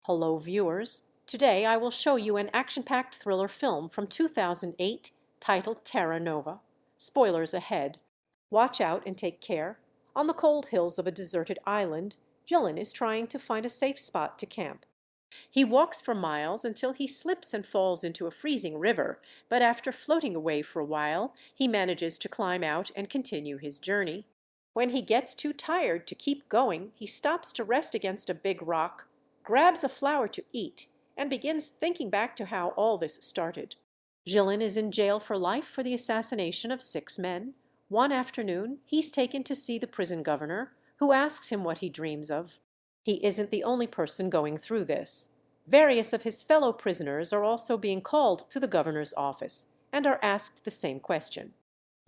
Hello viewers, today I will show you an action-packed thriller film from 2008 titled Teranova. Spoilers ahead. Watch out and take care. On the cold hills of a deserted island, Gillen is trying to find a safe spot to camp. He walks for miles until he slips and falls into a freezing river, but after floating away for a while, he manages to climb out and continue his journey. When he gets too tired to keep going, he stops to rest against a big rock, grabs a flower to eat, and begins thinking back to how all this started. Gillen is in jail for life for the assassination of 6 men. One afternoon, he's taken to see the prison governor, who asks him what he dreams of. He isn't the only person going through this. Various of his fellow prisoners are also being called to the governor's office and are asked the same question.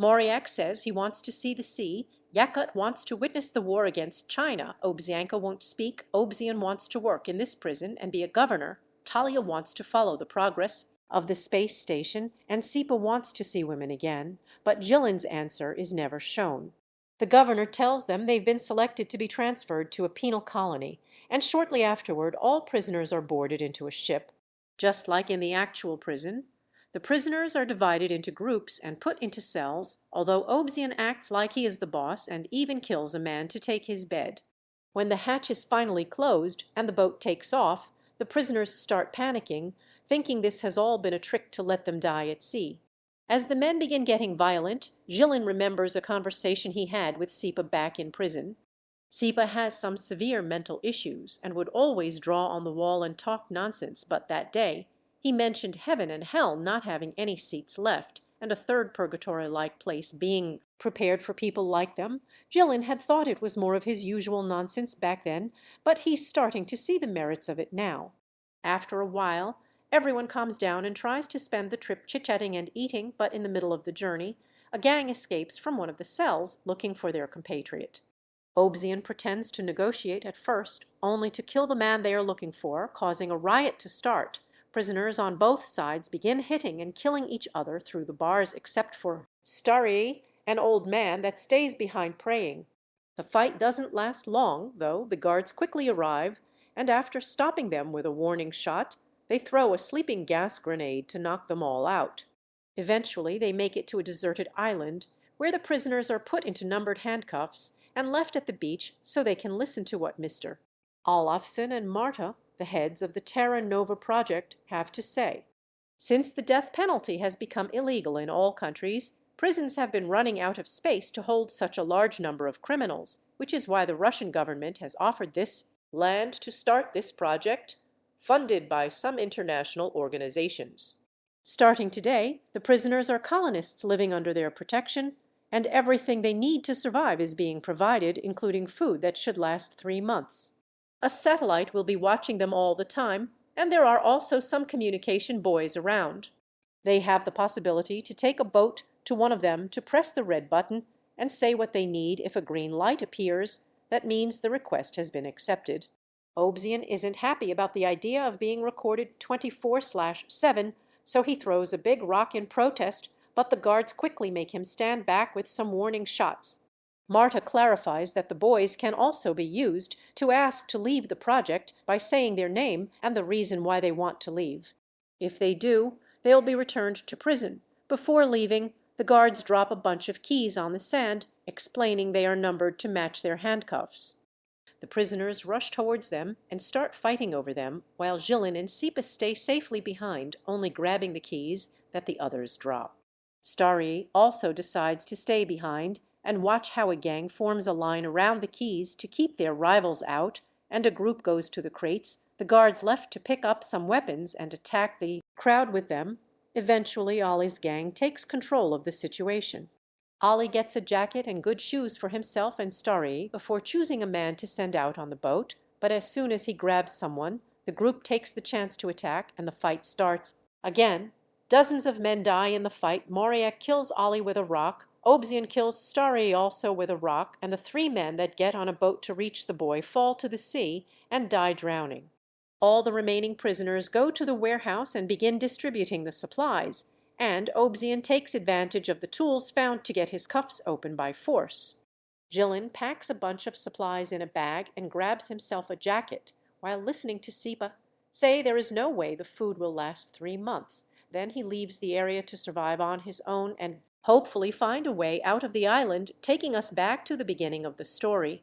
Moriak says he wants to see the sea, Yakut wants to witness the war against China, Obzianka won't speak, Obzian wants to work in this prison and be a governor, Talia wants to follow the progress of the space station, and Sipa wants to see women again, but Gillen's answer is never shown. The governor tells them they've been selected to be transferred to a penal colony, and shortly afterward all prisoners are boarded into a ship. Just like in the actual prison, the prisoners are divided into groups and put into cells, although Obzian acts like he is the boss and even kills a man to take his bed. When the hatch is finally closed and the boat takes off, the prisoners start panicking, thinking this has all been a trick to let them die at sea. As the men begin getting violent, Gillen remembers a conversation he had with Sipa back in prison. Sipa has some severe mental issues and would always draw on the wall and talk nonsense, but that day he mentioned heaven and hell not having any seats left, and a third purgatory-like place being prepared for people like them. Gillen had thought it was more of his usual nonsense back then, but he's starting to see the merits of it now. After a while, everyone calms down and tries to spend the trip chit-chatting and eating, but in the middle of the journey, a gang escapes from one of the cells looking for their compatriot. Obzian pretends to negotiate at first, only to kill the man they are looking for, causing a riot to start. Prisoners on both sides begin hitting and killing each other through the bars except for Starry, an old man that stays behind praying. The fight doesn't last long, though. The guards quickly arrive, and after stopping them with a warning shot, they throw a sleeping gas grenade to knock them all out. Eventually, they make it to a deserted island, where the prisoners are put into numbered handcuffs and left at the beach so they can listen to what Mr. Olafsson and Marta, the heads of the Teranova project, have to say. Since the death penalty has become illegal in all countries, prisons have been running out of space to hold such a large number of criminals, which is why the Russian government has offered this land to start this project, funded by some international organizations. Starting today, the prisoners are colonists living under their protection, and everything they need to survive is being provided, including food that should last 3 months. A satellite will be watching them all the time, and there are also some communication buoys around. They have the possibility to take a boat to one of them to press the red button and say what they need. If a green light appears, that means the request has been accepted. Obzian isn't happy about the idea of being recorded 24/7, so he throws a big rock in protest, but the guards quickly make him stand back with some warning shots. Marta clarifies that the boys can also be used to ask to leave the project by saying their name and the reason why they want to leave. If they do, they'll be returned to prison. Before leaving, the guards drop a bunch of keys on the sand, explaining they are numbered to match their handcuffs. The prisoners rush towards them and start fighting over them, while Gillen and Sipa stay safely behind, only grabbing the keys that the others drop. Starry also decides to stay behind and watch how a gang forms a line around the keys to keep their rivals out, and a group goes to the crates, the guards left to pick up some weapons and attack the crowd with them. Eventually, Ollie's gang takes control of the situation. Ollie gets a jacket and good shoes for himself and Starry before choosing a man to send out on the boat, but as soon as he grabs someone, the group takes the chance to attack, and the fight starts again. Dozens of men die in the fight. Moriak kills Ollie with a rock, Obzian kills Starry also with a rock, and the 3 men that get on a boat to reach the boy fall to the sea and die drowning. All the remaining prisoners go to the warehouse and begin distributing the supplies, and Obzian takes advantage of the tools found to get his cuffs open by force. Gillen packs a bunch of supplies in a bag and grabs himself a jacket while listening to Sipa say there is no way the food will last 3 months. Then he leaves the area to survive on his own and hopefully find a way out of the island, taking us back to the beginning of the story.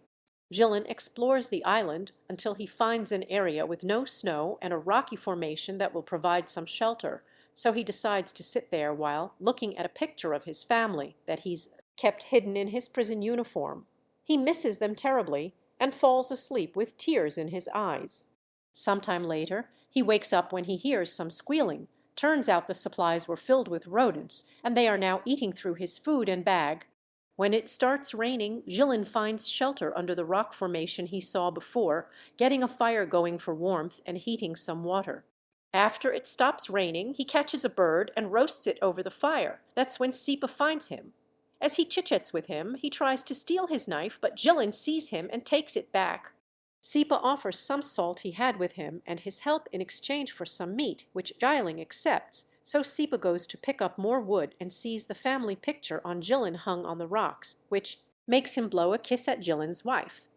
Gillen explores the island until he finds an area with no snow and a rocky formation that will provide some shelter, so he decides to sit there while looking at a picture of his family that he's kept hidden in his prison uniform. He misses them terribly and falls asleep with tears in his eyes. Sometime later, he wakes up when he hears some squealing. Turns out the supplies were filled with rodents, and they are now eating through his food and bag. When it starts raining, Gillen finds shelter under the rock formation he saw before, getting a fire going for warmth and heating some water. After it stops raining, he catches a bird and roasts it over the fire. That's when Sipa finds him. As he chit-chats with him, he tries to steal his knife, but Gillen sees him and takes it back. Sipa offers some salt he had with him and his help in exchange for some meat, which Gillen accepts, so Sipa goes to pick up more wood and sees the family picture on Gillen hung on the rocks, which makes him blow a kiss at Gillen's wife.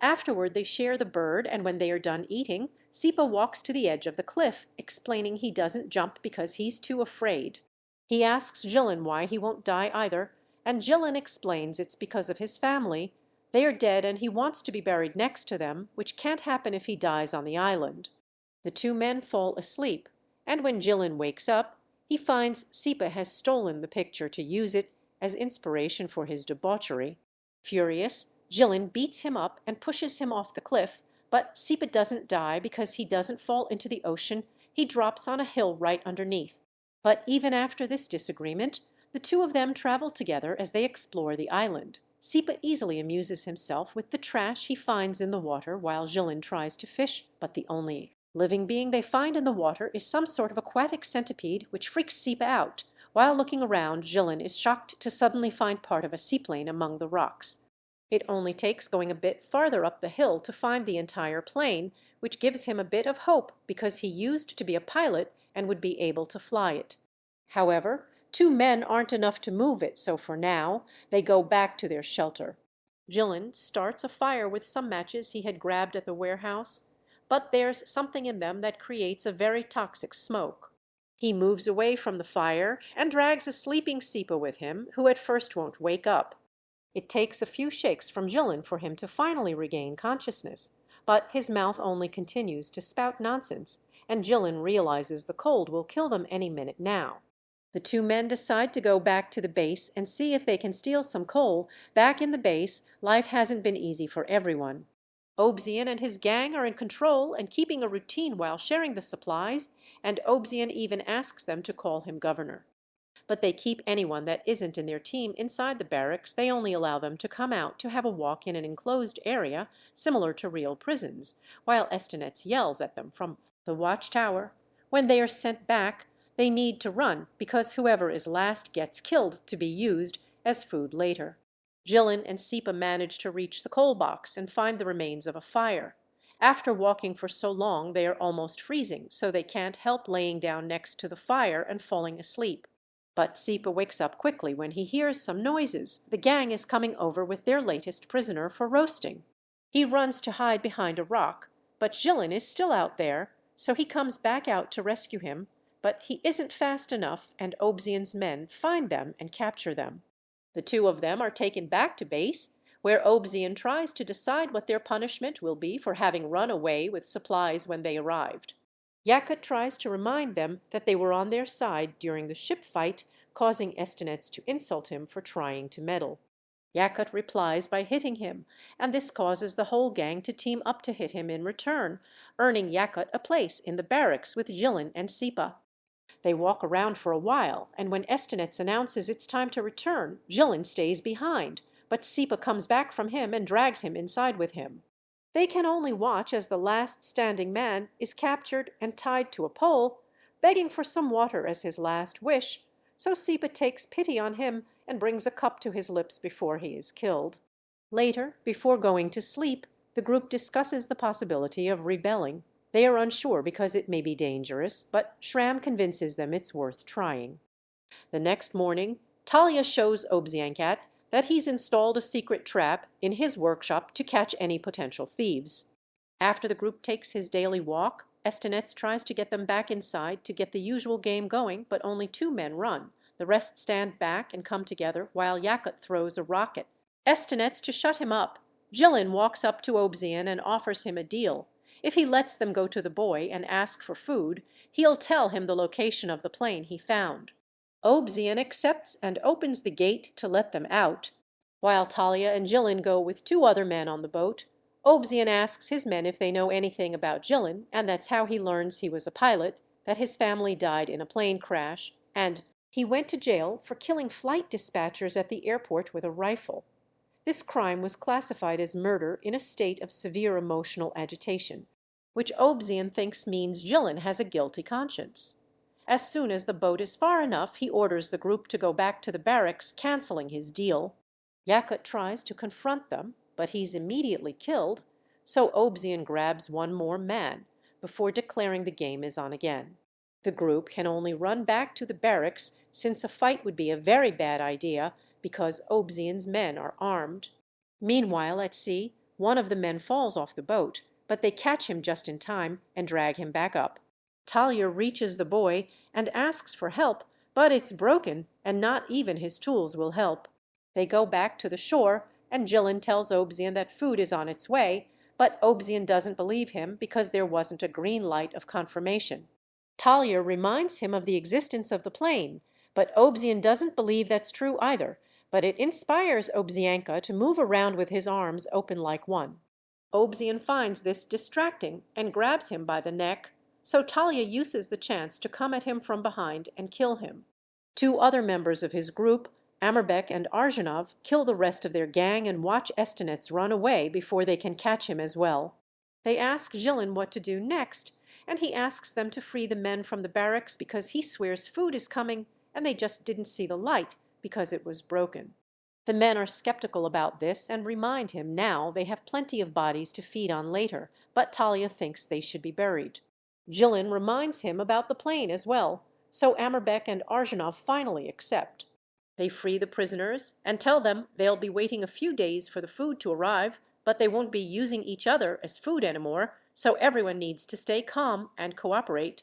Afterward they share the bird, and when they are done eating, Sipa walks to the edge of the cliff, explaining he doesn't jump because he's too afraid. He asks Gillen why he won't die either, and Gillen explains it's because of his family. They are dead and he wants to be buried next to them, which can't happen if he dies on the island. The two men fall asleep, and when Gillen wakes up, he finds Sipa has stolen the picture to use it as inspiration for his debauchery. Furious, Gillen beats him up and pushes him off the cliff, but Sipa doesn't die because he doesn't fall into the ocean. He drops on a hill right underneath. But even after this disagreement, the two of them travel together as they explore the island. Sipa easily amuses himself with the trash he finds in the water while Gillen tries to fish, but the only living being they find in the water is some sort of aquatic centipede, which freaks Sipa out. While looking around, Gillen is shocked to suddenly find part of a seaplane among the rocks. It only takes going a bit farther up the hill to find the entire plane, which gives him a bit of hope because he used to be a pilot and would be able to fly it. However, two men aren't enough to move it, so for now, they go back to their shelter. Gillen starts a fire with some matches he had grabbed at the warehouse, but there's something in them that creates a very toxic smoke. He moves away from the fire and drags a sleeping Sipa with him, who at first won't wake up. It takes a few shakes from Gillen for him to finally regain consciousness, but his mouth only continues to spout nonsense, and Gillen realizes the cold will kill them any minute now. The two men decide to go back to the base and see if they can steal some coal. Back in the base, life hasn't been easy for everyone. Obsian and his gang are in control and keeping a routine while sharing the supplies, and Obsian even asks them to call him governor. But they keep anyone that isn't in their team inside the barracks. They only allow them to come out to have a walk in an enclosed area similar to real prisons, while Estinets yells at them from the watchtower. When they are sent back, they need to run because whoever is last gets killed to be used as food later. Gillen and Sipa manage to reach the coal box and find the remains of a fire. After walking for so long, they are almost freezing, so they can't help laying down next to the fire and falling asleep. But Sipa wakes up quickly when he hears some noises. The gang is coming over with their latest prisoner for roasting. He runs to hide behind a rock, but Gillen is still out there, so he comes back out to rescue him, but he isn't fast enough, and Obsian's men find them and capture them. The two of them are taken back to base, where Obsian tries to decide what their punishment will be for having run away with supplies when they arrived. Yakut tries to remind them that they were on their side during the ship fight, causing Estinets to insult him for trying to meddle. Yakut replies by hitting him, and this causes the whole gang to team up to hit him in return, earning Yakut a place in the barracks with Gillen and Sipa. They walk around for a while, and when Estinets announces it's time to return, Gillen stays behind, but Sipa comes back from him and drags him inside with him. They can only watch as the last standing man is captured and tied to a pole, begging for some water as his last wish, so Sipa takes pity on him and brings a cup to his lips before he is killed. Later, before going to sleep, the group discusses the possibility of rebelling. They are unsure because it may be dangerous, but Shram convinces them it's worth trying. The next morning, Talia shows Obsiankat that he's installed a secret trap in his workshop to catch any potential thieves. After the group takes his daily walk, Estenets tries to get them back inside to get the usual game going, but only two men run. The rest stand back and come together while Yakut throws a rocket. Estenets to shut him up. Jillin walks up to Obzian and offers him a deal. If he lets them go to the boy and ask for food, he'll tell him the location of the plane he found. Obzian accepts and opens the gate to let them out. While Talia and Jillin go with two other men on the boat, Obzian asks his men if they know anything about Jillin, and that's how he learns he was a pilot, that his family died in a plane crash, and he went to jail for killing flight dispatchers at the airport with a rifle. This crime was classified as murder in a state of severe emotional agitation, which Obzian thinks means Jillin has a guilty conscience. As soon as the boat is far enough, he orders the group to go back to the barracks, canceling his deal. Yakut tries to confront them, but he's immediately killed, so Obzian grabs one more man before declaring the game is on again. The group can only run back to the barracks, since a fight would be a very bad idea because Obzian's men are armed. Meanwhile, at sea, one of the men falls off the boat, but they catch him just in time and drag him back up. Talia reaches the boy and asks for help, but it's broken, and not even his tools will help. They go back to the shore, and Jillin tells Obzian that food is on its way, but Obzian doesn't believe him because there wasn't a green light of confirmation. Talia reminds him of the existence of the plane, but Obzian doesn't believe that's true either, but it inspires Obzianka to move around with his arms open like one. Obzian finds this distracting and grabs him by the neck, so Talia uses the chance to come at him from behind and kill him. Two other members of his group, Amerbek and Arjanov, kill the rest of their gang and watch Estenets run away before they can catch him as well. They ask Jillin what to do next, and he asks them to free the men from the barracks because he swears food is coming and they just didn't see the light because it was broken. The men are skeptical about this and remind him now they have plenty of bodies to feed on later, but Talia thinks they should be buried. Jillin reminds him about the plane as well, so Amerbek and Arjanov finally accept. They free the prisoners and tell them they'll be waiting a few days for the food to arrive, but they won't be using each other as food anymore, so everyone needs to stay calm and cooperate.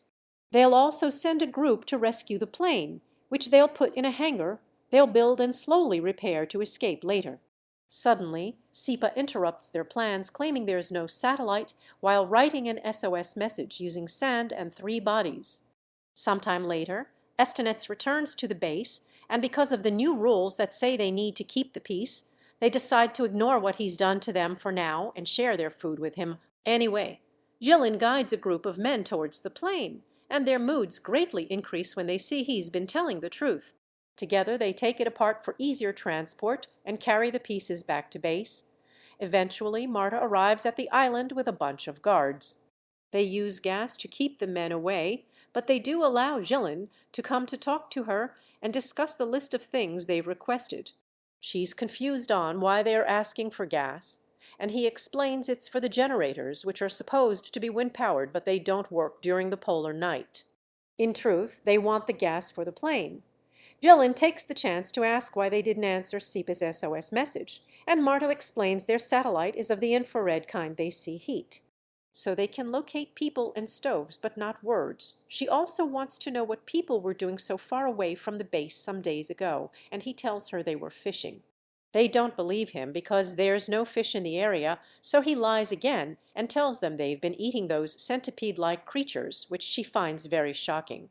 They'll also send a group to rescue the plane, which they'll put in a hangar they'll build and slowly repair to escape later. Suddenly, Sipa interrupts their plans, claiming there's no satellite, while writing an SOS message using sand and 3 bodies. Sometime later, Estenets returns to the base, and because of the new rules that say they need to keep the peace, they decide to ignore what he's done to them for now and share their food with him anyway. Jillin guides a group of men towards the plane, and their moods greatly increase when they see he's been telling the truth. Together they take it apart for easier transport and carry the pieces back to base. Eventually, Marta arrives at the island with a bunch of guards. They use gas to keep the men away, but they do allow Jillin to come to talk to her and discuss the list of things they've requested. She's confused on why they are asking for gas, and he explains it's for the generators, which are supposed to be wind-powered, but they don't work during the polar night. In truth, they want the gas for the plane. Jillin takes the chance to ask why they didn't answer Sipa's SOS message, and Marta explains their satellite is of the infrared kind they see heat. So they can locate people and stoves, but not words. She also wants to know what people were doing so far away from the base some days ago, and he tells her they were fishing. They don't believe him because there's no fish in the area, so he lies again and tells them they've been eating those centipede-like creatures, which she finds very shocking.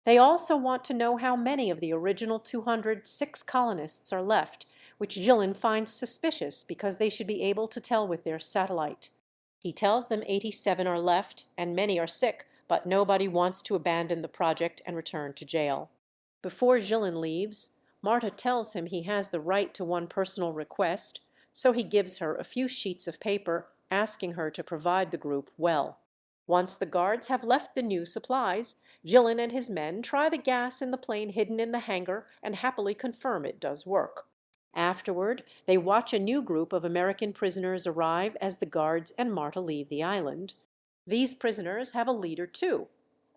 They also want to know how many of the original 206 colonists are left, which Jillin finds suspicious because they should be able to tell with their satellite. He tells them 87 are left, and many are sick, but nobody wants to abandon the project and return to jail. Before Jillin leaves, Marta tells him he has the right to one personal request, so he gives her a few sheets of paper asking her to provide the group well. Once the guards have left the new supplies, Jillin and his men try the gas in the plane hidden in the hangar and happily confirm it does work. Afterward, they watch a new group of American prisoners arrive as the guards and Marta leave the island. These prisoners have a leader too,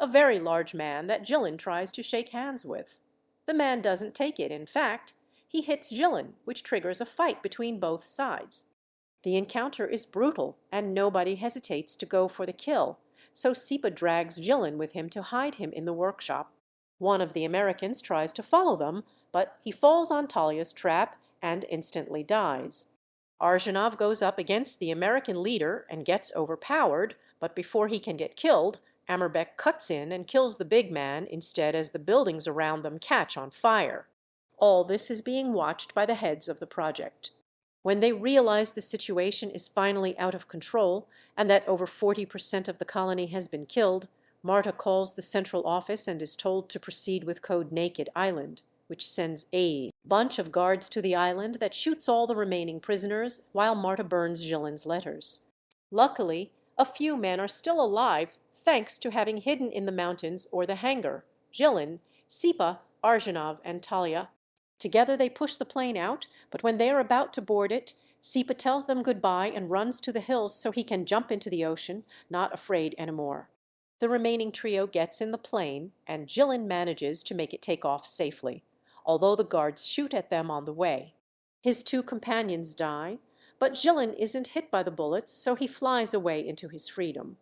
a very large man that Jillin tries to shake hands with. The man doesn't take it. In fact, he hits Jillin, which triggers a fight between both sides. The encounter is brutal, and nobody hesitates to go for the kill, so Sipa drags Jilin with him to hide him in the workshop. One of the Americans tries to follow them, but he falls on Talia's trap and instantly dies. Arjanov goes up against the American leader and gets overpowered, but before he can get killed, Amerbek cuts in and kills the big man instead as the buildings around them catch on fire. All this is being watched by the heads of the project. When they realize the situation is finally out of control and that over 40% of the colony has been killed, Marta calls the central office and is told to proceed with code Naked Island, which sends a bunch of guards to the island that shoots all the remaining prisoners while Marta burns Jilin's letters. Luckily, a few men are still alive thanks to having hidden in the mountains or the hangar: Jilin, Sipa, Arjanov, and Talia. Together they push the plane out, but when they are about to board it, Sipa tells them goodbye and runs to the hills so he can jump into the ocean, not afraid anymore. The remaining trio gets in the plane, and Jilin manages to make it take off safely, although the guards shoot at them on the way. His two companions die, but Jilin isn't hit by the bullets, so he flies away into his freedom.